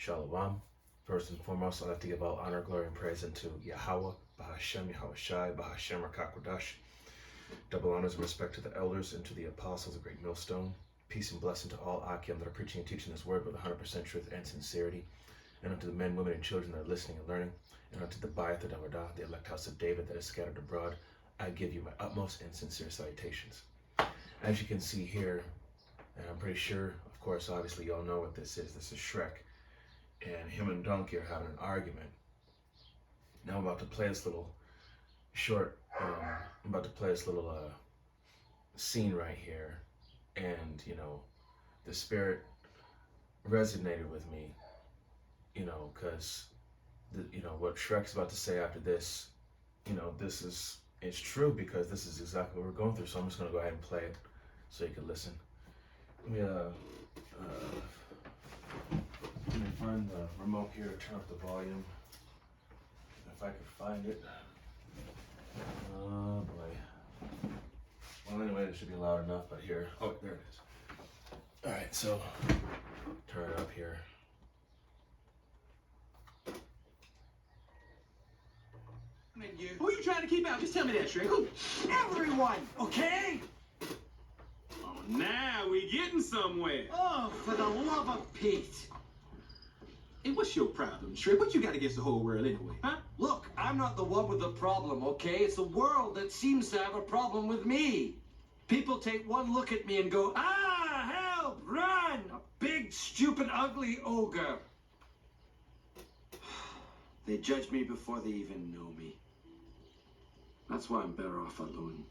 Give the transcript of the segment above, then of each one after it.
Shalom. First and foremost, I'd like to give all honor, glory, and praise unto Yahweh, Bahashem, Yahweh Shai, Bahashem, Rakakwadash. Double honors and respect to the elders and to the apostles of Great Millstone. Peace and blessing to all Akim that are preaching and teaching this word with 100% truth and sincerity. And unto the men, women, and children that are listening and learning. And unto the Bayat, the Dawada, the elect house of David that is scattered abroad, I give you my utmost and sincere salutations. As you can see here, and I'm pretty sure, of course, obviously, you all know what this is. This is Shrek. And him and Donkey are having an argument. Now I'm about to play this little scene right here. And, the spirit resonated with me, because, what Shrek's about to say after this, it's true because this is exactly what we're going through. So I'm just going to go ahead and play it so you can listen. Let me find the remote here to turn up the volume. If I could find it. Oh boy. Well, anyway, it should be loud enough, but here. Oh, there it is. Alright, so turn it up here. Who are you trying to keep out? Just tell me that, Shrek. Who? Everyone, okay? Oh, now we getting somewhere. Oh, for the love of Pete. Hey, what's your problem, Shrek? What you got against the whole world anyway, huh? Look, I'm not the one with the problem, okay? It's the world that seems to have a problem with me. People take one look at me and go, ah, help, run! A big, stupid, ugly ogre. They judge me before they even know me. That's why I'm better off alone.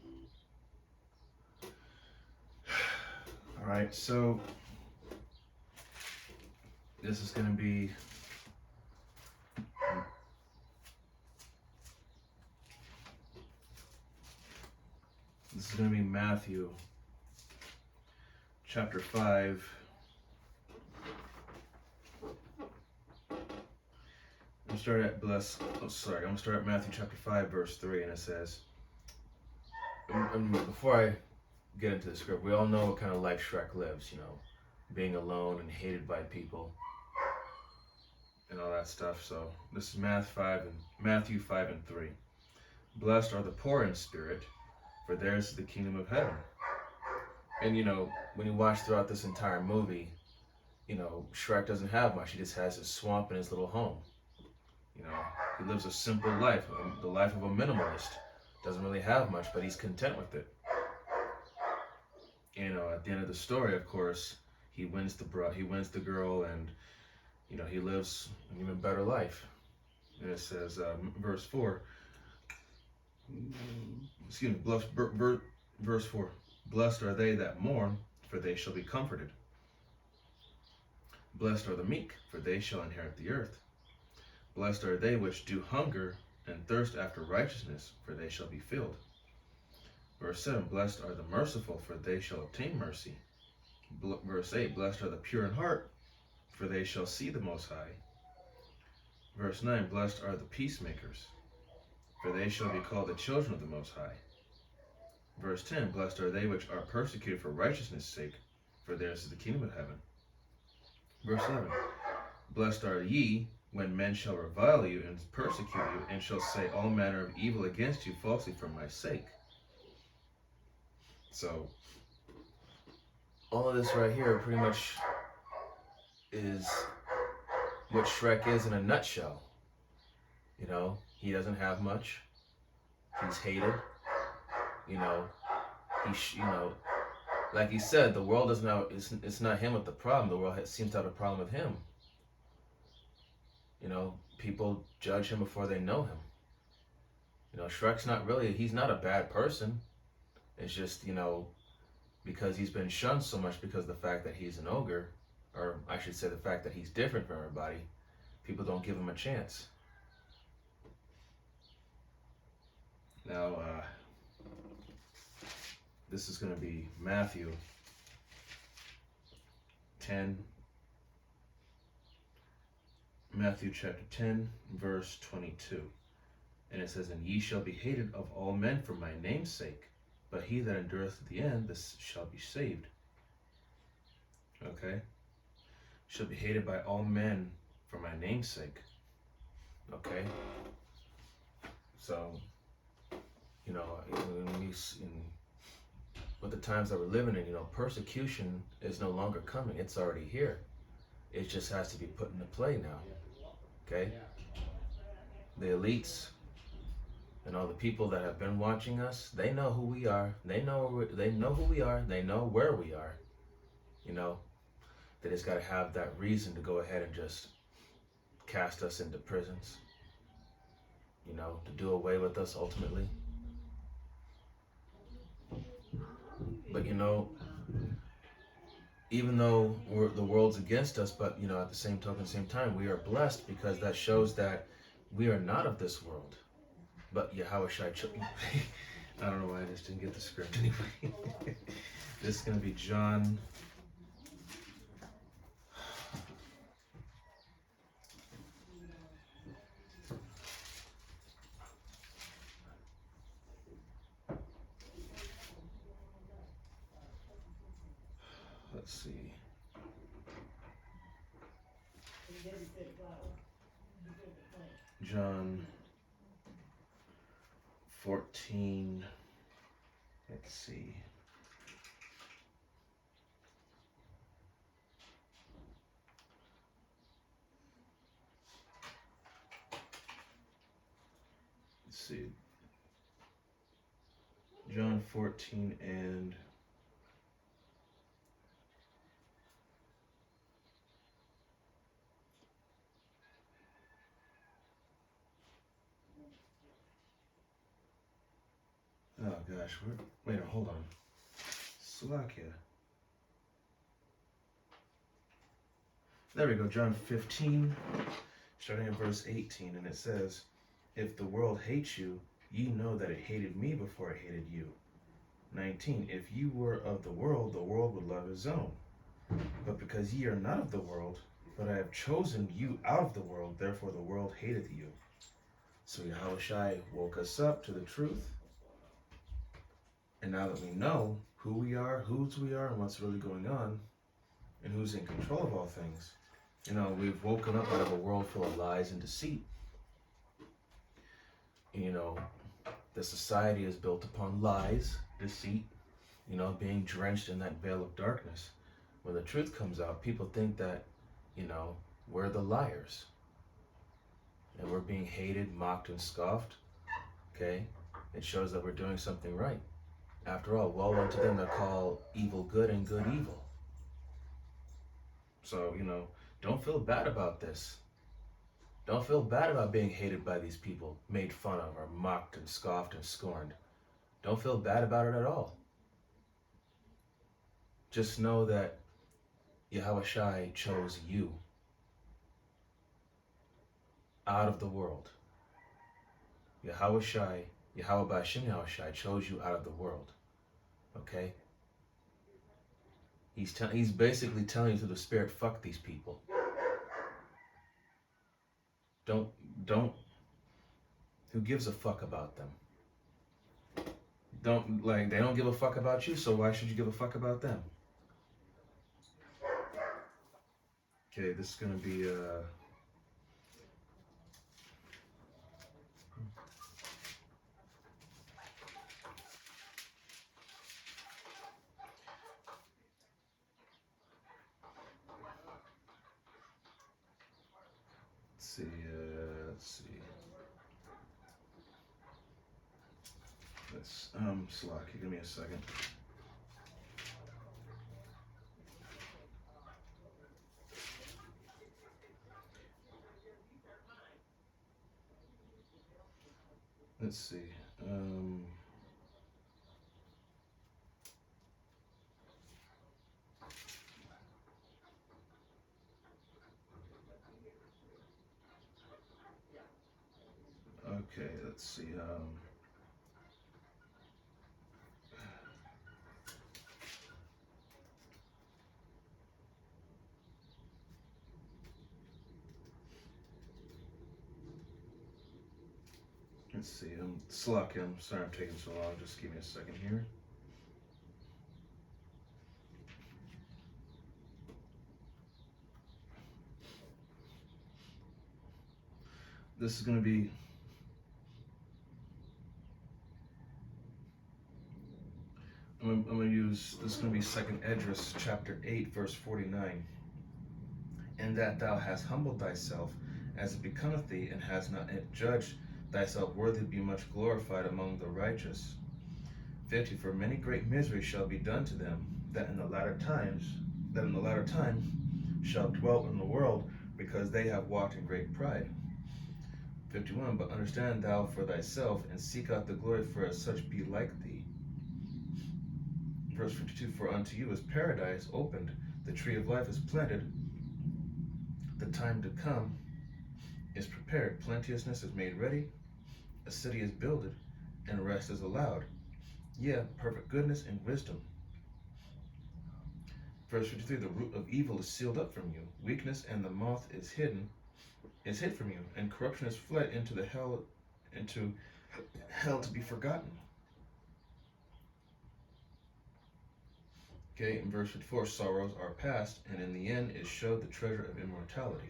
Alright, so this is going to be Matthew chapter 5. I'm gonna start at Matthew chapter 5 verse 3, and it says, before I get into the script, we all know what kind of life Shrek lives, being alone and hated by people and all that stuff. So this is Matthew 5 and 3. Blessed are the poor in spirit, for theirs is the kingdom of heaven. And when you watch throughout this entire movie, Shrek doesn't have much. He just has his swamp and his little home. He lives a simple life, the life of a minimalist. Doesn't really have much, but he's content with it. At the end of the story, of course, he wins the girl, and he lives an even better life. And it says, verse 4. Verse 4. Blessed are they that mourn, for they shall be comforted. Blessed are the meek, for they shall inherit the earth. Blessed are they which do hunger and thirst after righteousness, for they shall be filled. Verse 7, blessed are the merciful, for they shall obtain mercy. Verse 8, blessed are the pure in heart, for they shall see the Most High. Verse 9, blessed are the peacemakers, for they shall be called the children of the Most High. Verse 10, blessed are they which are persecuted for righteousness' sake, for theirs is the kingdom of heaven. Verse 11, blessed are ye, when men shall revile you and persecute you, and shall say all manner of evil against you falsely for my sake. So, all of this right here pretty much is what Shrek is in a nutshell. He doesn't have much. He's hated. Like he said, the world doesn't have, it's not him with the problem. The world seems to have a problem with him. People judge him before they know him. Shrek's he's not a bad person. It's just, because he's been shunned so much because of the fact that he's an ogre, or I should say the fact that he's different from everybody, people don't give him a chance. Now, this is going to be Matthew 10. Matthew chapter 10, verse 22. And it says, and ye shall be hated of all men for my name's sake, but he that endureth to the end, this shall be saved. Okay? Shall be hated by all men for my name's sake. Okay? So, you know, with the times that we're living in, you know, persecution is no longer coming. It's already here. It just has to be put into play now. Okay? The elites and all the people that have been watching us, they know who we are. They know who we are. They know where we are. You know, they just got to have that reason to go ahead and just cast us into prisons. You know, to do away with us ultimately. But you know, even though the world's against us, but you know, at the same token, same time, we are blessed because that shows that we are not of this world. But Yahweh Shai, I don't know why I just didn't get the script anyway. This is going to be John. Let's see. John 14. Let's see. Let's see. John 14 and oh gosh, wait, hold on. Slovakia. There we go, John 15, starting in verse 18, and it says, if the world hates you, ye know that it hated me before it hated you. 19, if you were of the world would love his own. But because ye are not of the world, but I have chosen you out of the world, therefore the world hateth you. So Yahweh Shai woke us up to the truth. And now that we know who we are, whose we are, and what's really going on, and who's in control of all things, you know, we've woken up out of a world full of lies and deceit. You know, the society is built upon lies, deceit, you know, being drenched in that veil of darkness. When the truth comes out, people think that, you know, we're the liars. And we're being hated, mocked, and scoffed. Okay? It shows that we're doing something right. After all, woe unto them that call evil good and good evil. So, you know, don't feel bad about this. Don't feel bad about being hated by these people, made fun of, or mocked and scoffed and scorned. Don't feel bad about it at all. Just know that Yahweh Shai chose you out of the world. Yahweh Shai, Yahweh Ba'ashem Yahweh Shai chose you out of the world. Okay? He's basically telling you through the Spirit, fuck these people. Don't, who gives a fuck about them? They don't give a fuck about you, so why should you give a fuck about them? Okay, this is gonna be, let's see. Slocky, give me a second. Let's see. Okay, let's see. Let's see. Slocky, I'm sorry I'm taking so long. Just give me a second here. this is going to be I'm going to use, this is going to be 2nd Esdras chapter 8 verse 49. In that thou hast humbled thyself as it becometh thee, and hast not yet judged thyself worthy to be much glorified among the righteous. 50. For many great miseries shall be done to them that in the latter time shall dwell in the world, because they have walked in great pride. 51. But understand thou for thyself, and seek out the glory, for as such be like thee. Verse 52. For unto you is paradise opened, the tree of life is planted, the time to come is prepared, plenteousness is made ready, a city is builded, and rest is allowed. Yea, perfect goodness and wisdom. Verse 53. The root of evil is sealed up from you, weakness and the moth is hid from you, and corruption is fled into hell to be forgotten. Okay, in verse 54, sorrows are past, and in the end is showed the treasure of immortality.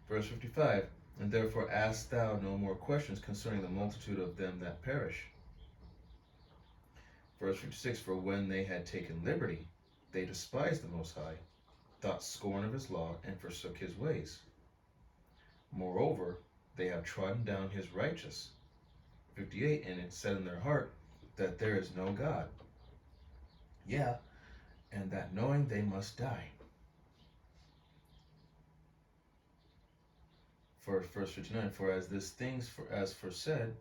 Verse 55, and therefore ask thou no more questions concerning the multitude of them that perish. Verse 56, for when they had taken liberty, they despised the Most High, thought scorn of his law, and forsook his ways. Moreover, they have trodden down his righteous. 58, and it said in their heart that there is no God. Yeah, and that knowing they must die. For verse 59, for as this things as foresaid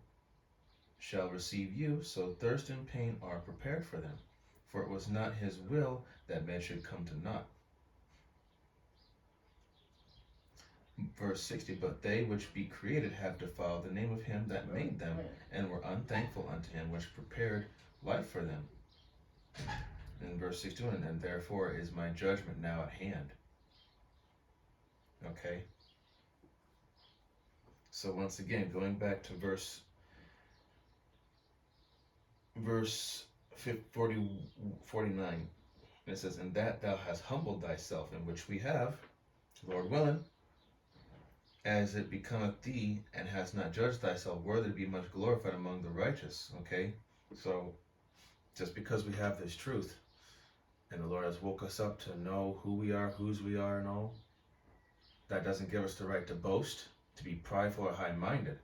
shall receive you, so thirst and pain are prepared for them. For it was not his will that men should come to naught. Verse 60, but they which be created have defiled the name of him that made them, and were unthankful unto him which prepared life for them. In verse 61, and therefore is my judgment now at hand. Okay. So once again, going back to verse 49, it says, in that thou hast humbled thyself, in which we have, Lord willing, as it becometh thee, and hast not judged thyself worthy to be much glorified among the righteous. Okay, so just because we have this truth, and the Lord has woke us up to know who we are, whose we are, and all, that doesn't give us the right to boast, to be prideful or high-minded,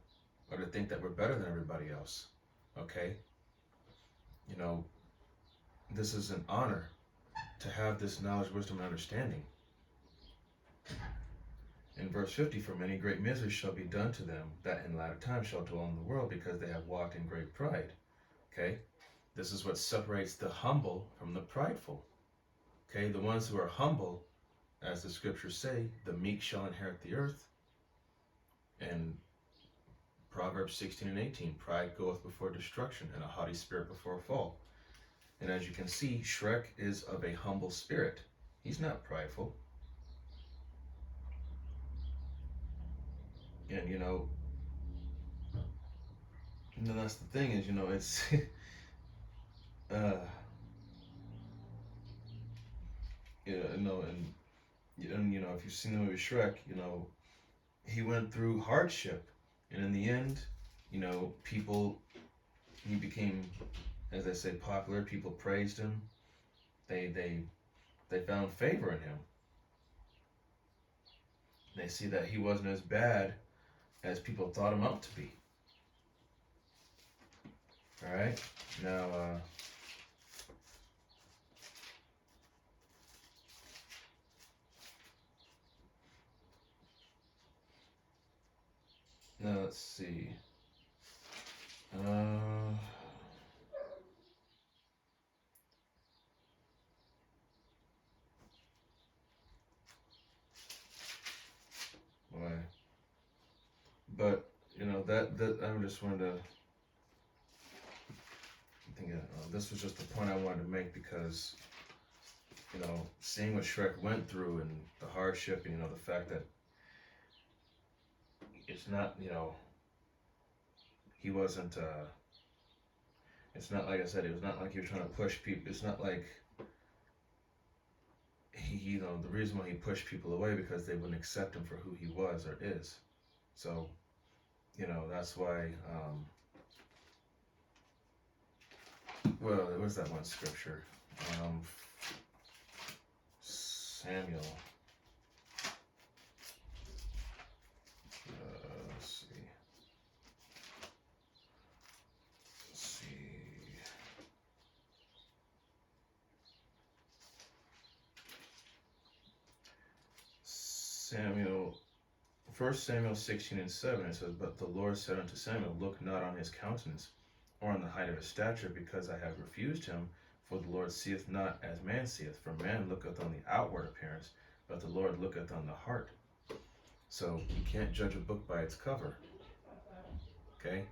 or to think that we're better than everybody else. Okay, you know, this is an honor to have this knowledge, wisdom, and understanding. In verse 50, for many great miseries shall be done to them that in latter times shall dwell in the world, because they have walked in great pride. Okay, this is what separates the humble from the prideful. Okay, the ones who are humble, as the scriptures say, the meek shall inherit the earth. And Proverbs 16 and 18, pride goeth before destruction, and a haughty spirit before a fall. And as you can see, Shrek is of a humble spirit. He's not prideful. And that's the thing is, it's and if you've seen the movie Shrek, he went through hardship, and in the end, he became, as they say, popular. People praised him. They found favor in him. They see that he wasn't as bad as people thought him up to be. All right, now let's see. Why? But that I just wanted to. I think this was just the point I wanted to make, because seeing what Shrek went through and the hardship, and the fact that it's not, he wasn't. It's not like I said. It was not like he was trying to push people. It's not like the reason why he pushed people away because they wouldn't accept him for who he was or is. So, that's why. Well, there was that one scripture, Samuel. Let's see. Samuel, 1 Samuel 16:7, it says, "But the Lord said unto Samuel, Look not on his countenance, or on the height of his stature, because I have refused him. For the Lord seeth not as man seeth. For man looketh on the outward appearance, but the Lord looketh on the heart." So you can't judge a book by its cover. Okay?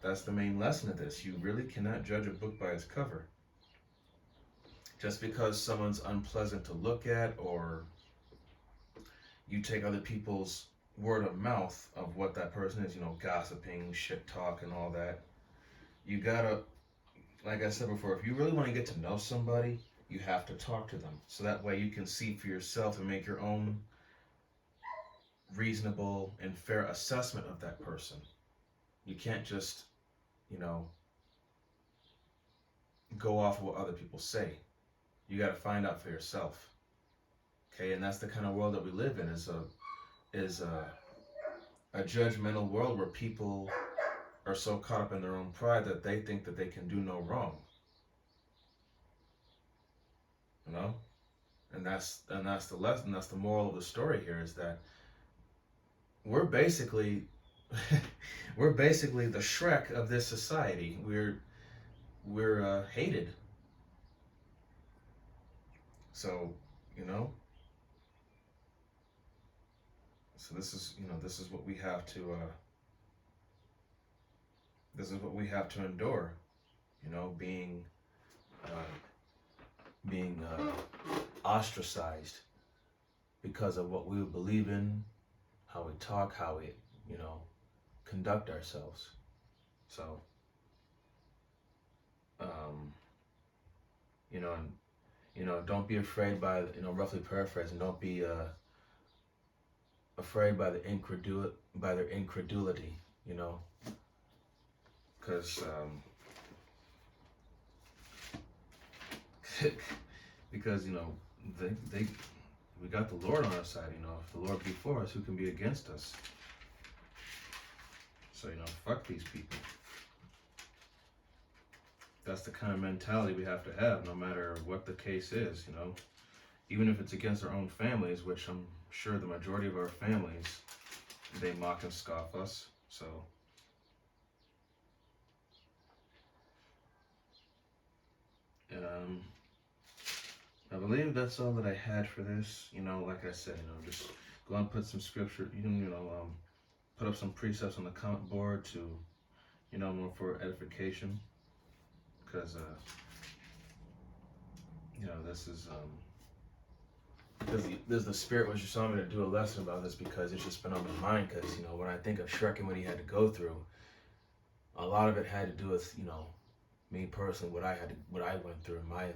That's the main lesson of this. You really cannot judge a book by its cover. Just because someone's unpleasant to look at, or you take other people's word of mouth of what that person is, gossiping, shit talk, and all that. You gotta, like I said before, if you really want to get to know somebody, you have to talk to them. So that way you can see for yourself and make your own reasonable and fair assessment of that person. You can't just, go off of what other people say. You gotta find out for yourself. Okay, and that's the kind of world that we live in, is a judgmental world where people are so caught up in their own pride that they think that they can do no wrong. And that's the lesson. That's the moral of the story here, is that we're basically the Shrek of this society. We're hated. So So this is what we have to endure, being ostracized because of what we believe in, how we talk, how we conduct ourselves. So don't be afraid by roughly paraphrasing, don't be afraid by their incredulity, because we got the Lord on our side. If the Lord be for us, who can be against us? So fuck these people. That's the kind of mentality we have to have, no matter what the case is. Even if it's against our own families, which I'm sure the majority of our families, they mock and scoff us. So I believe that's all that I had for this. Like I said, just go and put some scripture. You can put up some precepts on the comment board to more for edification, because this is because the Spirit was just telling me to do a lesson about this, because it's just been on my mind. Because when I think of Shrek and what he had to go through, a lot of it had to do with me personally, what I went through in my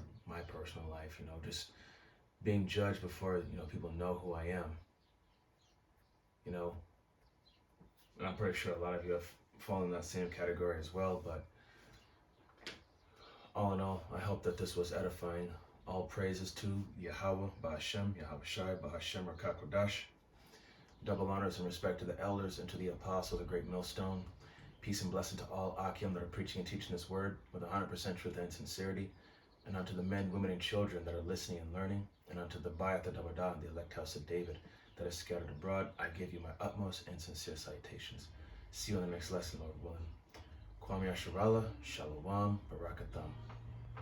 personal life. Just being judged before people know who I am. And I'm pretty sure a lot of you have fallen in that same category as well. But all in all, I hope that this was edifying. All praises to Yahweh, Ba'Hashem, Yahweh Shai, Ba'Hashem, Rakakodash. Double honors and respect to the elders and to the apostle, the great millstone. Peace and blessing to all Akim that are preaching and teaching this word with 100% truth and sincerity. And unto the men, women, and children that are listening and learning. And unto the Bayat Davadah and the elect house of David that is scattered abroad, I give you my utmost and sincere salutations. See you on the next lesson, Lord willing. Kwame Asherallah, Shalom, Barakatham.